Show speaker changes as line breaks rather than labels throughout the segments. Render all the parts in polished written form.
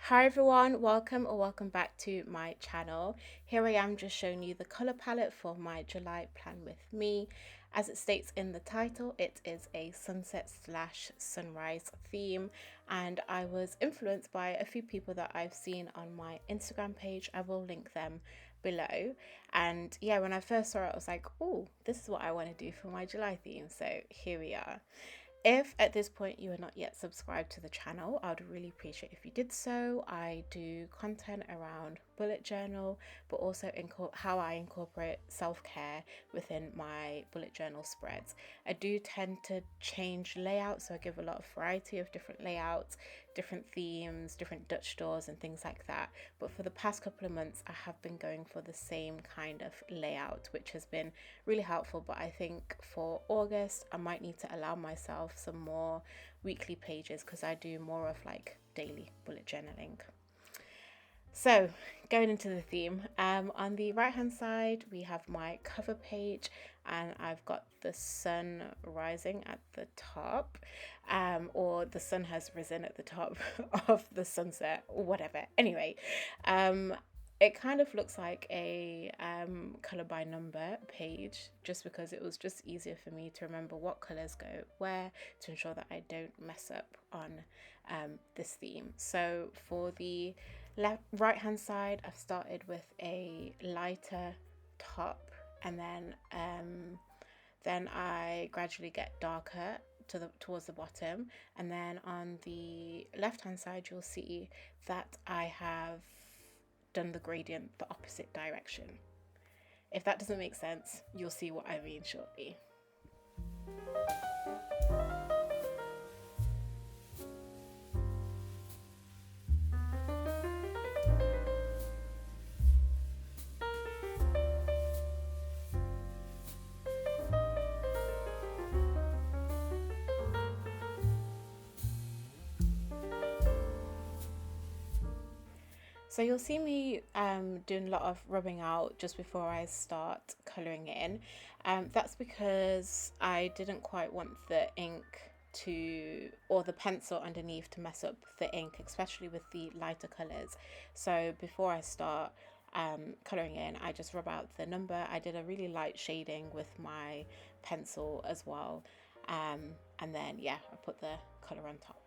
Hi everyone, welcome or welcome back to my channel. Here I am just showing you the color palette for my July plan with me. As it states in the title, it is a sunset slash sunrise theme, and I was influenced by a few people that I've seen on my Instagram page. I will link them below. And yeah, when I first saw it, I was like, oh, this is what I want to do for my July theme. So here we are. If at this point you are not yet subscribed to the channel, I would really appreciate if you did so. I do content around bullet journal, but also how I incorporate self-care within my bullet journal spreads. I do tend to change layouts, so I give a lot of variety of different layouts, different themes, different Dutch doors and things like that. But for the past couple of months, I have been going for the same kind of layout, which has been really helpful. But I think for August, I might need to allow myself some more weekly pages because I do more of like daily bullet journaling. So, going into the theme, on the right hand side, we have my cover page, and I've got the sun rising at the top, or the sun has risen at the top of the sunset, or whatever. Anyway, it kind of looks like a color by number page just because it was just easier for me to remember what colors go where to ensure that I don't mess up on this theme. So for the right hand side, I've started with a lighter top, and then I gradually get darker towards the bottom, and then on the left hand side you'll see that I have done the gradient the opposite direction. If that doesn't make sense, you'll see what I mean shortly. So you'll see me doing a lot of rubbing out just before I start colouring in. That's because I didn't quite want the ink or the pencil underneath to mess up the ink, especially with the lighter colours. So before I start colouring in, I just rub out the number. I did a really light shading with my pencil as well. And then, yeah, I put the colour on top.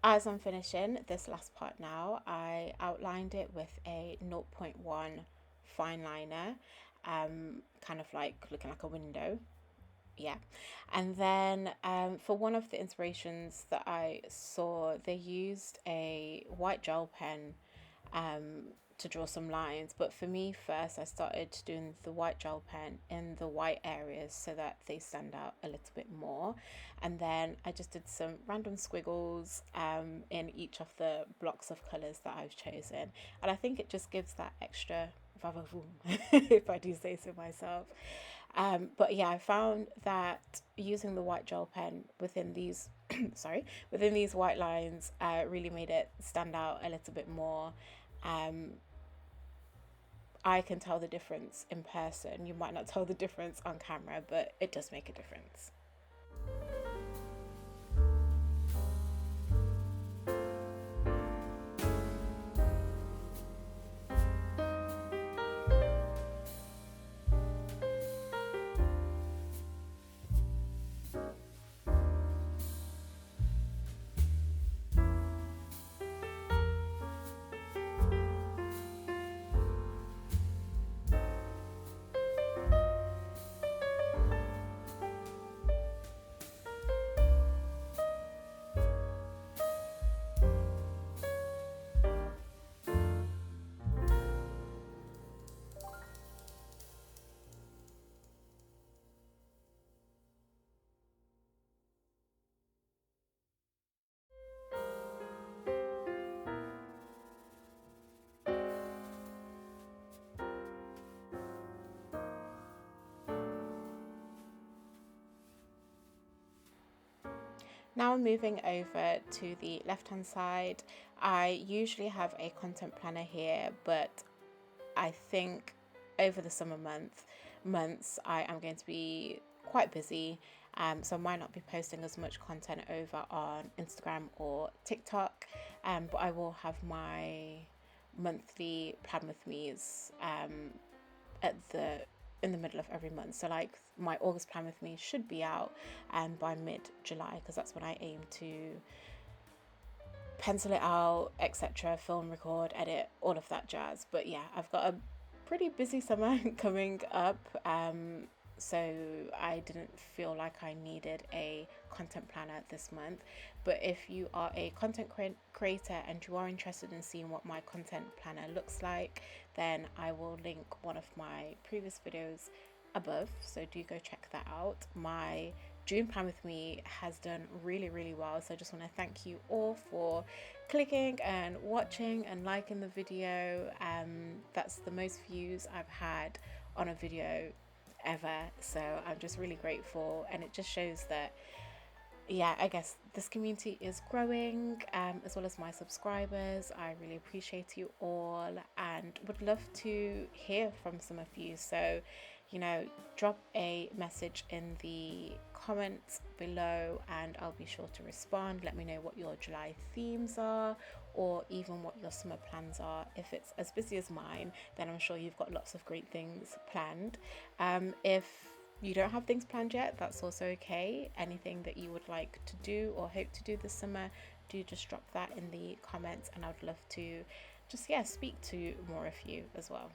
As I'm finishing this last part now, I outlined it with a zero point 0.1 fine liner, kind of like looking like a window. Yeah. And then for one of the inspirations that I saw, they used a white gel pen um, to draw some lines. But for me, first, I started doing the white gel pen in the white areas so that they stand out a little bit more. And then I just did some random squiggles in each of the blocks of colours that I've chosen. And I think it just gives that extra vavavoom, if I do say so myself. But yeah, I found that using the white gel pen within these, within these white lines, really made it stand out a little bit more. um, I can tell the difference in person. You might not tell the difference on camera, but it does make a difference. Now I'm moving over to the left hand side. I usually have a content planner here, but I think over the summer months I am going to be quite busy, so I might not be posting as much content over on Instagram or TikTok, but I will have my monthly plan with me's at the in the middle of every month. So like my August plan with me should be out by mid-July, because that's when I aim to pencil it out, etc., film, record, edit, all of that jazz. But yeah, I've got a pretty busy summer coming up. So I didn't feel like I needed a content planner this month. But if you are a content creator and you are interested in seeing what my content planner looks like, then I will link one of my previous videos above, so do go check that out. My June plan with me has done really, really well, so I just want to thank you all for clicking and watching and liking the video. That's the most views I've had on a video ever, so I'm just really grateful, and it just shows that, yeah, I guess this community is growing, as well as my subscribers. I really appreciate you all and would love to hear from some of you. So, drop a message in the comments below and I'll be sure to respond. Let me know what your July themes are, or even what your summer plans are. If it's as busy as mine, then I'm sure you've got lots of great things planned. If you don't have things planned yet, that's also okay. Anything that you would like to do or hope to do this summer, do just drop that in the comments, and I'd love to just, yeah, speak to more of you as well.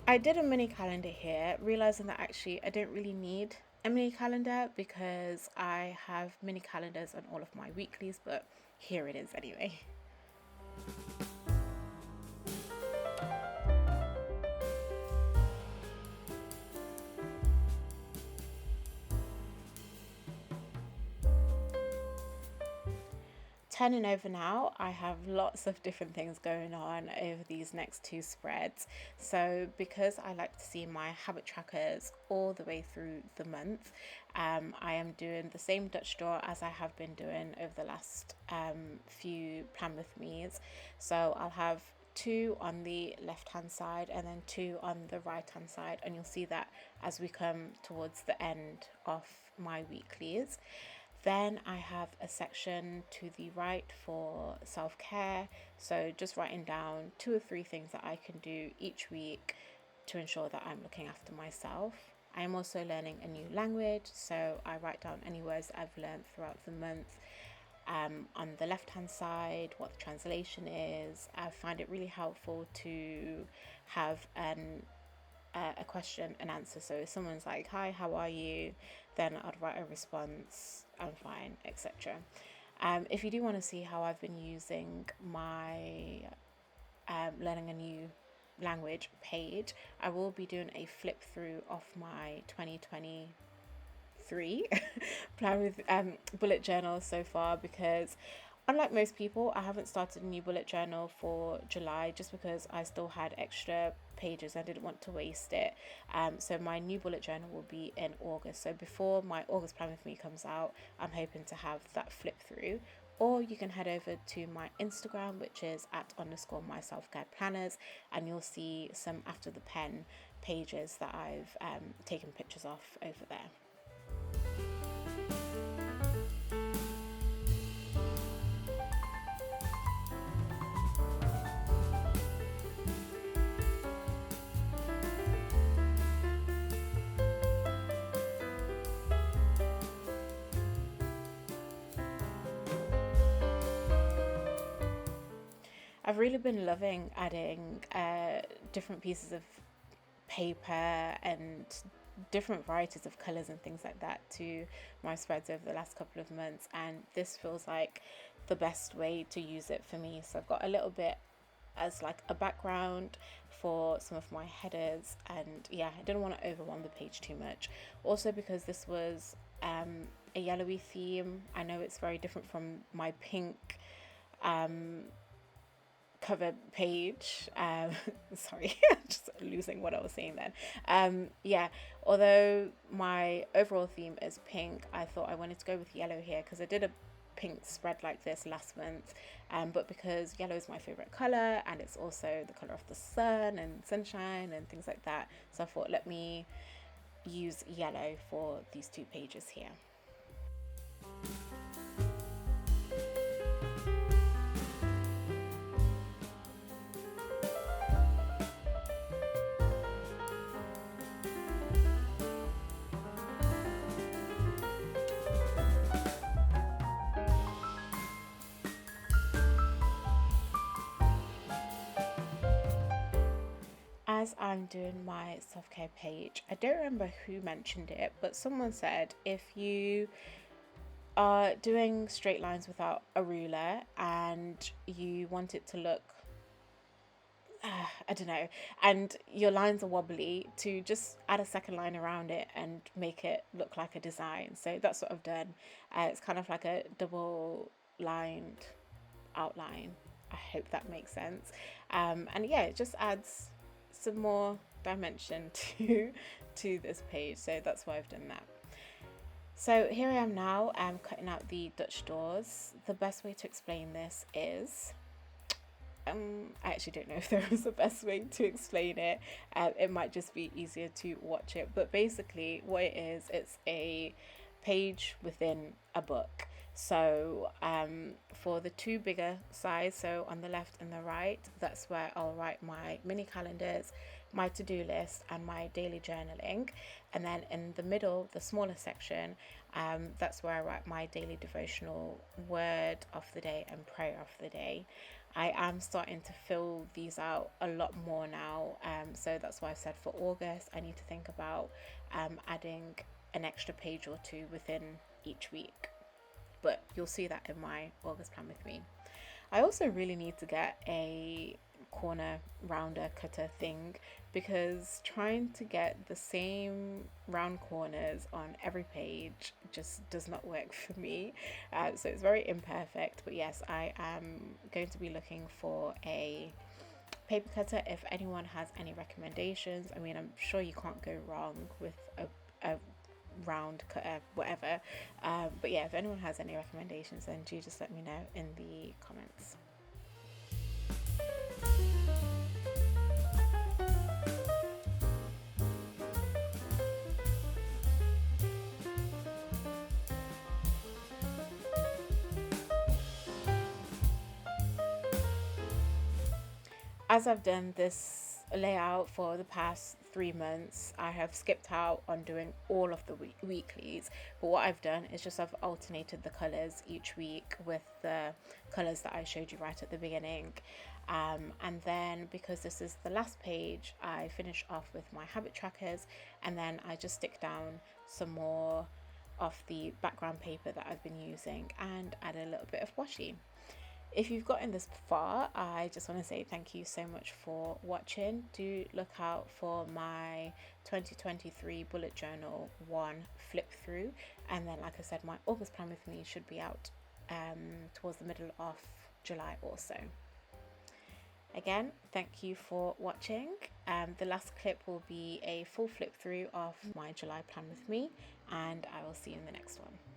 I did a mini calendar here, realizing that actually I don't really need a mini calendar because I have mini calendars on all of my weeklies, but here it is anyway. Turning over now, I have lots of different things going on over these next two spreads. So because I like to see my habit trackers all the way through the month, I am doing the same Dutch door as I have been doing over the last few plan with me's. So I'll have two on the left hand side and then two on the right hand side, and you'll see that as we come towards the end of my weeklies. Then I have a section to the right for self-care, so just writing down 2 or 3 things that I can do each week to ensure that I'm looking after myself. I am also learning a new language, so I write down any words I've learned throughout the month. On the left hand side, what the translation is. I find it really helpful to have a question and answer. So if someone's like, "Hi, how are you?" then I'd write a response, "I'm fine," etc. If you do want to see how I've been using my learning a new language page, I will be doing a flip through of my 2023 3 plan with bullet journals so far, because unlike most people, I haven't started a new bullet journal for July just because I still had extra pages. I didn't want to waste it. So my new bullet journal will be in August. So before my August plan with me comes out, I'm hoping to have that flip through. Or you can head over to my Instagram, which is at underscore my self care planners, and you'll see some after the pen pages that I've taken pictures of over there. I've really been loving adding different pieces of paper and different varieties of colors and things like that to my spreads over the last couple of months, and this feels like the best way to use it for me. So I've got a little bit as like a background for some of my headers, and yeah, I didn't want to overwhelm the page too much. Also, because this was a yellowy theme, I know it's very different from my pink um cover page. Sorry, just losing what I was saying then. Yeah, although my overall theme is pink, I thought I wanted to go with yellow here because I did a pink spread like this last month, but because yellow is my favorite color and it's also the color of the sun and sunshine and things like that, so I thought let me use yellow for these two pages here. As I'm doing my self care page, I don't remember who mentioned it, but someone said if you are doing straight lines without a ruler and you want it to look, I don't know, and your lines are wobbly, to just add a second line around it and make it look like a design. So that's what I've done. It's kind of like a double lined outline. I hope that makes sense. And yeah, it just adds some more dimension to this page. So that's why I've done that. So here I am now. I'm cutting out the Dutch doors. The best way to explain this is, I actually don't know if there is a best way to explain it. It might just be easier to watch it. But basically, what it is, it's a page within a book. So for the two bigger size, so on the left and the right, that's where I'll write my mini calendars, my to-do list, and my daily journaling. And then in the middle, the smaller section, that's where I write my daily devotional, word of the day, and prayer of the day. I am starting to fill these out a lot more now. So that's why I said for August, I need to think about adding an extra page or two within each week. But you'll see that in my August plan with me. I also really need to get a corner rounder cutter thing, because trying to get the same round corners on every page just does not work for me. So it's very imperfect. But yes, I am going to be looking for a paper cutter. If anyone has any recommendations, I mean, I'm sure you can't go wrong with a round cutter, whatever. But yeah, if anyone has any recommendations, then do just let me know in the comments. As I've done this layout for the past 3 months, I have skipped out on doing all of the weeklies. But what I've done is just I've alternated the colors each week with the colors that I showed you right at the beginning. And then because this is the last page, I finish off with my habit trackers, and then I just stick down some more of the background paper that I've been using and add a little bit of washi. If you've gotten this far, I just want to say thank you so much for watching. Do look out for my 2023 bullet journal 1 flip through, and then like I said, my August plan with me should be out towards the middle of July also. Again, thank you for watching. The last clip will be a full flip through of my July plan with me, and I will see you in the next one.